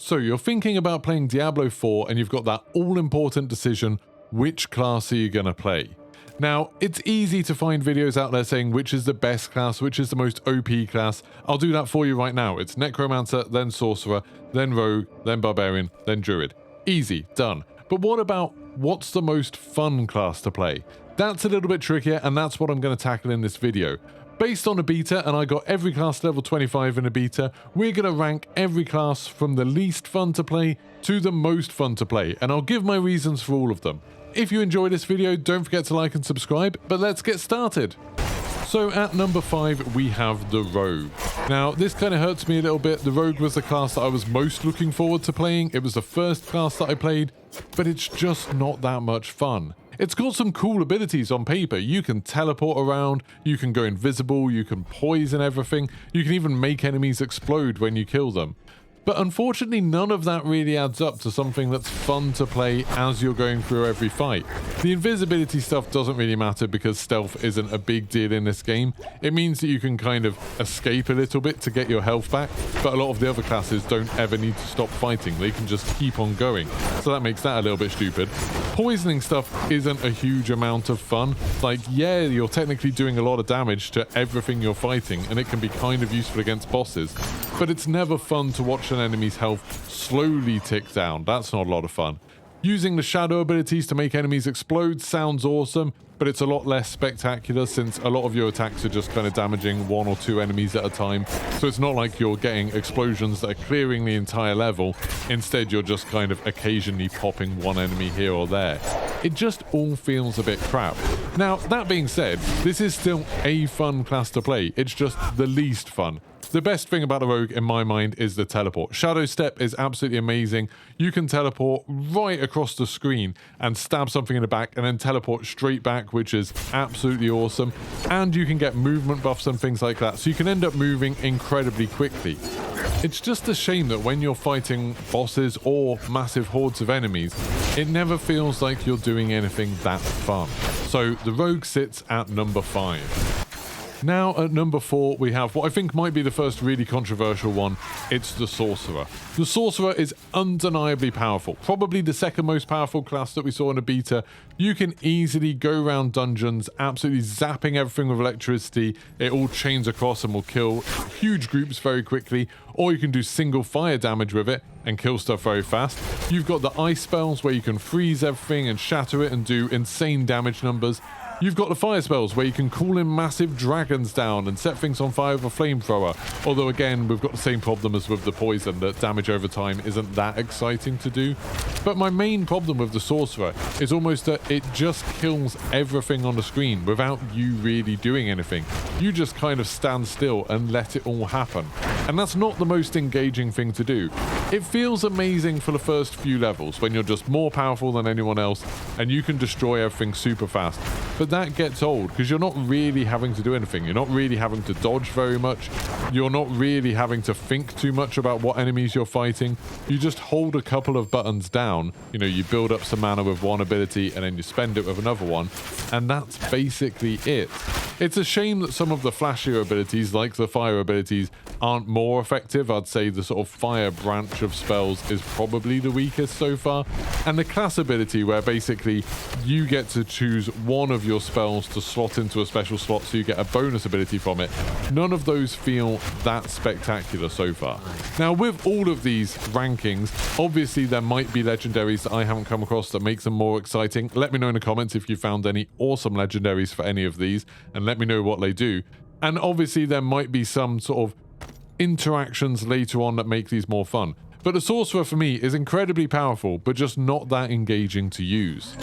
So you're thinking about playing Diablo 4 and you've got that all-important decision, which class are you going to play? Now, it's easy to find videos out there saying which is the best class, which is the most OP class. I'll do that for you right now. It's Necromancer, then Sorcerer, then Rogue, then Barbarian, then Druid. Easy, done. But what about what's the most fun class to play? That's a little bit trickier, and that's what I'm going to tackle in this video. Based on a beta, and I got every class level 25 in a beta, we're going to rank every class from the least fun to play to the most fun to play, and I'll give my reasons for all of them. If you enjoy this video, don't forget to like and subscribe, but let's get started. So at number 5, we have the Rogue. Now, this kind of hurts me a little bit. The Rogue was the class that I was most looking forward to playing. It was the first class that I played, but it's just not that much fun. It's got some cool abilities on paper. You can teleport around, you can go invisible, you can poison everything, you can even make enemies explode when you kill them. But unfortunately, none of that really adds up to something that's fun to play as you're going through every fight. The invisibility stuff doesn't really matter because stealth isn't a big deal in this game. It means that you can kind of escape a little bit to get your health back, but a lot of the other classes don't ever need to stop fighting. They can just keep on going. So that makes that a little bit stupid. Poisoning stuff isn't a huge amount of fun. Like, yeah, you're technically doing a lot of damage to everything you're fighting, and it can be kind of useful against bosses, but it's never fun to watch an enemy's health slowly tick down. That's not a lot of fun. Using the shadow abilities to make enemies explode sounds awesome, but it's a lot less spectacular since a lot of your attacks are just kind of damaging 1 or 2 enemies at a time. So it's not like you're getting explosions that are clearing the entire level. Instead, you're just kind of occasionally popping one enemy here or there. It just all feels a bit crap. Now, that being said, this is still a fun class to play. It's just the least fun. The best thing about the Rogue, in my mind, is the teleport. Shadow Step is absolutely amazing. You can teleport right across the screen and stab something in the back and then teleport straight back, which is absolutely awesome. And you can get movement buffs and things like that, so you can end up moving incredibly quickly. It's just a shame that when you're fighting bosses or massive hordes of enemies, it never feels like you're doing anything that fun. So the Rogue sits at number 5. Now at number 4, we have what I think might be the first really controversial one. It's the Sorcerer. The Sorcerer is undeniably powerful, probably the second most powerful class that we saw in a beta. You can easily go around dungeons, absolutely zapping everything with electricity. It all chains across and will kill huge groups very quickly, or you can do single fire damage with it and kill stuff very fast. You've got the ice spells where you can freeze everything and shatter it and do insane damage numbers. You've got the fire spells where you can call in massive dragons down and set things on fire with a flamethrower. Although again, we've got the same problem as with the poison, that damage over time isn't that exciting to do. But my main problem with the Sorcerer is almost that it just kills everything on the screen without you really doing anything. You just kind of stand still and let it all happen. And that's not the most engaging thing to do. It feels amazing for the first few levels when you're just more powerful than anyone else and you can destroy everything super fast. But that gets old because you're not really having to do anything. You're not really having to dodge very much. You're not really having to think too much about what enemies you're fighting. You just hold a couple of buttons down. You know, you build up some mana with one ability and then you spend it with another one. And that's basically it. It's a shame that some of the flashier abilities, like the fire abilities, aren't more effective. I'd say the sort of fire branch of spells is probably the weakest so far. And the class ability, where basically you get to choose one of your spells to slot into a special slot so you get a bonus ability from it. None of those feel that spectacular so far. Now, with all of these rankings, obviously there might be legendaries that I haven't come across that makes them more exciting. Let me know in the comments if you found any awesome legendaries for any of these, and let me know what they do. And obviously there might be some sort of interactions later on that make these more fun. But the Sorcerer for me is incredibly powerful, but just not that engaging to use.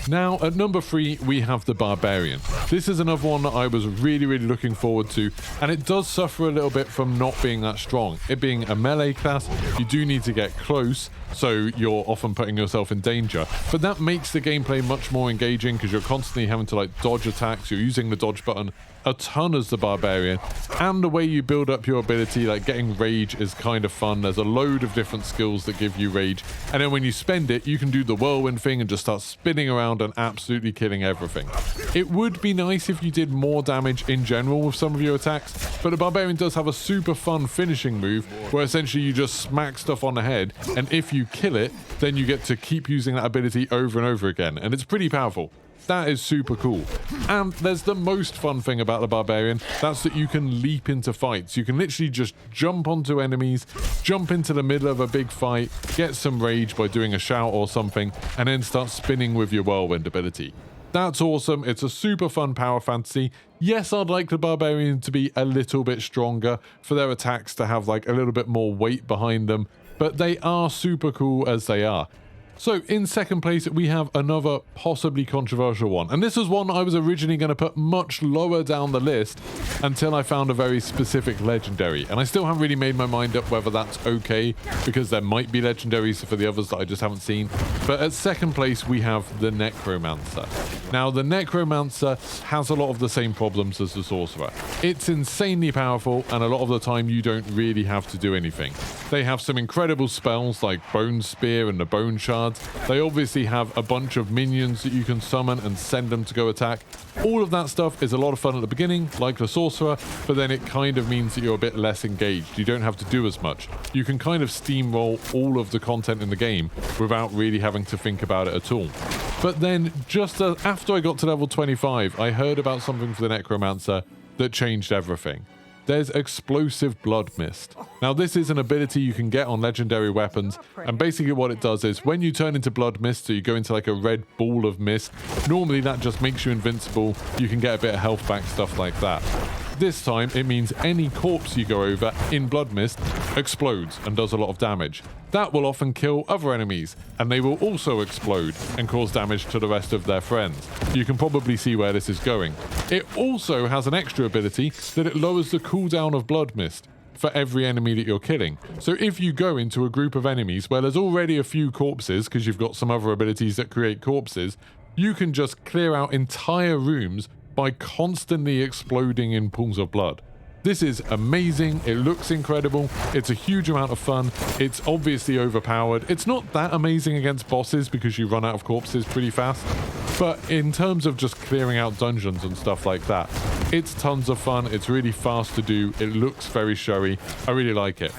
Now, at number 3, we have the Barbarian. This is another one that I was really looking forward to, and it does suffer a little bit from not being that strong. It being a melee class, you do need to get close, so you're often putting yourself in danger. But that makes the gameplay much more engaging because you're constantly having to like dodge attacks, you're using the dodge button a ton as the Barbarian, and the way you build up your ability, like getting rage is kind of fun. There's a load of different skills that give you rage, and then when you spend it, you can do the whirlwind thing and just start spinning around and absolutely killing everything. It would be nice if you did more damage in general with some of your attacks, but the Barbarian does have a super fun finishing move where essentially you just smack stuff on the head, and if you kill it, then you get to keep using that ability over and over again, and it's pretty powerful. That is super cool. And there's the most fun thing about the Barbarian, that's that you can leap into fights. You can literally just jump onto enemies, jump into the middle of a big fight, get some rage by doing a shout or something, and then start spinning with your whirlwind ability. That's awesome. It's a super fun power fantasy. Yes, I'd like the Barbarian to be a little bit stronger, for their attacks to have like a little bit more weight behind them, but they are super cool as they are. So in second place, we have another possibly controversial one. And this was one I was originally going to put much lower down the list until I found a very specific legendary. And I still haven't really made my mind up whether that's okay, because there might be legendaries for the others that I just haven't seen. But at second place, we have the Necromancer. Now, the Necromancer has a lot of the same problems as the Sorcerer. It's insanely powerful, and a lot of the time you don't really have to do anything. They have some incredible spells like Bone Spear and the Bone Shard. They obviously have a bunch of minions that you can summon and send them to go attack. All of that stuff is a lot of fun at the beginning, like the Sorcerer, but then it kind of means that you're a bit less engaged. You don't have to do as much. You can kind of steamroll all of the content in the game without really having to think about it at all. But then, just after I got to level 25, I heard about something for the Necromancer that changed everything. There's Explosive Blood Mist. Now, this is an ability you can get on legendary weapons, and basically what it does is when you turn into blood mist, so you go into like a red ball of mist, normally that just makes you invincible. You can get a bit of health back, stuff like that. This time, it means any corpse you go over in blood mist explodes and does a lot of damage. That will often kill other enemies, and they will also explode and cause damage to the rest of their friends. You can probably see where this is going. It also has an extra ability that it lowers the cooldown of blood mist for every enemy that you're killing. So if you go into a group of enemies where there's already a few corpses, because you've got some other abilities that create corpses, you can just clear out entire rooms by constantly exploding in pools of blood. This is amazing. It looks incredible. It's a huge amount of fun. It's obviously overpowered. It's not that amazing against bosses because you run out of corpses pretty fast. But in terms of just clearing out dungeons and stuff like that, it's tons of fun. It's really fast to do. It looks very showy. I really like it.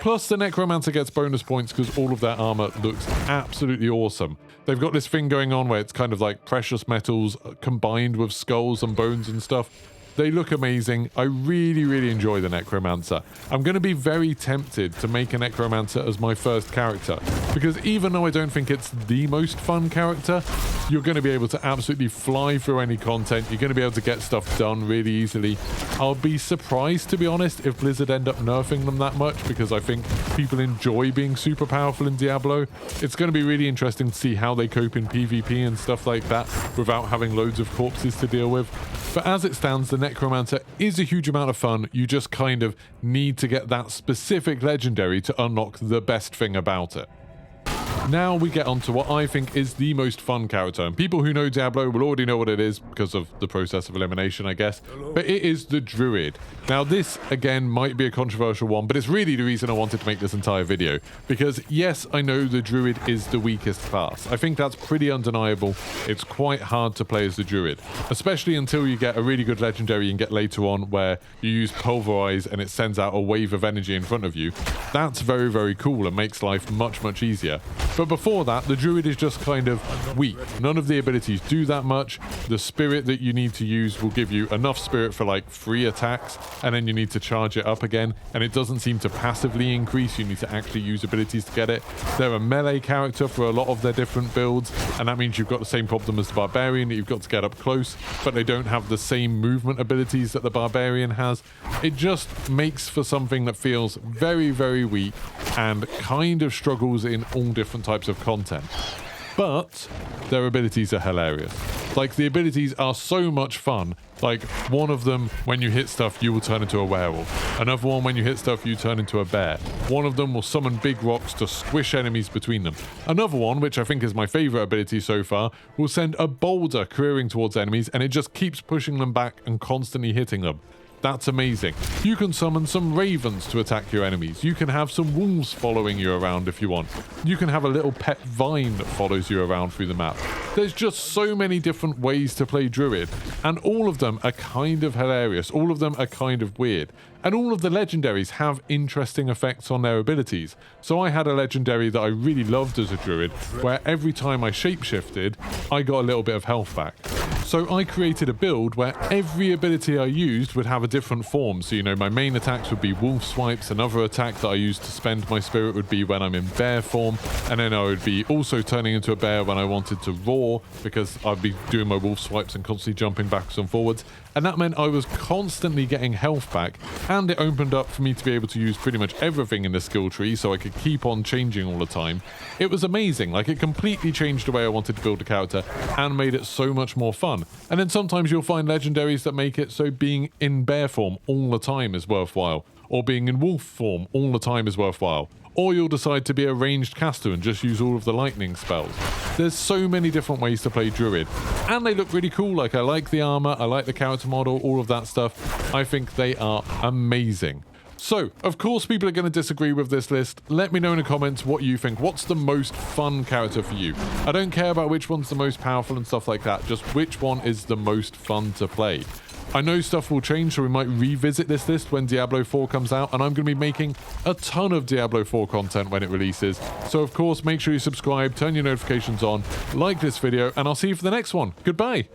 Plus, the Necromancer gets bonus points because all of their armor looks absolutely awesome. They've got this thing going on where it's kind of like precious metals combined with skulls and bones and stuff. They look amazing. I really, really enjoy the Necromancer. I'm going to be very tempted to make a Necromancer as my first character, because even though I don't think it's the most fun character, you're going to be able to absolutely fly through any content. You're going to be able to get stuff done really easily. I'll be surprised, to be honest, if Blizzard end up nerfing them that much, because I think people enjoy being super powerful in Diablo. It's going to be really interesting to see how they cope in PvP and stuff like that without having loads of corpses to deal with. But as it stands, the Necromancer is a huge amount of fun. You just kind of need to get that specific legendary to unlock the best thing about it. Now we get on to what I think is the most fun character, and people who know Diablo will already know what it is because of the process of elimination, I guess, but it is the Druid. Now this, again, might be a controversial one, but it's really the reason I wanted to make this entire video, because yes, I know the Druid is the weakest class. I think that's pretty undeniable. It's quite hard to play as the Druid, especially until you get a really good legendary and get later on where you use Pulverize and it sends out a wave of energy in front of you. That's very, very cool and makes life much, much easier. But before that, the Druid is just kind of weak. None of the abilities do that much. The spirit that you need to use will give you enough spirit for like 3 attacks, and then you need to charge it up again, and it doesn't seem to passively increase. You need to actually use abilities to get it. They're a melee character for a lot of their different builds, and that means you've got the same problem as the Barbarian, that you've got to get up close, but they don't have the same movement abilities that the Barbarian has. It just makes for something that feels very, very weak and kind of struggles in all different types of content. But their abilities are hilarious. Like, the abilities are so much fun. Like, one of them, when you hit stuff, you will turn into a werewolf. Another one, when you hit stuff, you turn into a bear. One of them will summon big rocks to squish enemies between them. Another one, which I think is my favorite ability so far, will send a boulder careering towards enemies, and it just keeps pushing them back and constantly hitting them. That's amazing. You can summon some ravens to attack your enemies. You can have some wolves following you around if you want. You can have a little pet vine that follows you around through the map. There's just so many different ways to play Druid, and all of them are kind of hilarious. All of them are kind of weird. And all of the legendaries have interesting effects on their abilities. So I had a legendary that I really loved as a Druid, where every time I shapeshifted, I got a little bit of health back. So I created a build where every ability I used would have a different form. So, you know, my main attacks would be wolf swipes. Another attack that I used to spend my spirit would be when I'm in bear form. And then I would be also turning into a bear when I wanted to roar, because I'd be doing my wolf swipes and constantly jumping backwards and forwards. And that meant I was constantly getting health back, and it opened up for me to be able to use pretty much everything in the skill tree, so I could keep on changing all the time. It was amazing. Like, it completely changed the way I wanted to build a character and made it so much more fun. And then sometimes you'll find legendaries that make it so being in bear form all the time is worthwhile, or being in wolf form all the time is worthwhile. Or you'll decide to be a ranged caster and just use all of the lightning spells. There's so many different ways to play Druid. And they look really cool. Like, I like the armor, I like the character model, all of that stuff. I think they are amazing. So, of course, people are going to disagree with this list. Let me know in the comments what you think. What's the most fun character for you? I don't care about which one's the most powerful and stuff like that. Just which one is the most fun to play. I know stuff will change, so we might revisit this list when Diablo 4 comes out, and I'm going to be making a ton of Diablo 4 content when it releases. So, of course, make sure you subscribe, turn your notifications on, like this video, and I'll see you for the next one. Goodbye!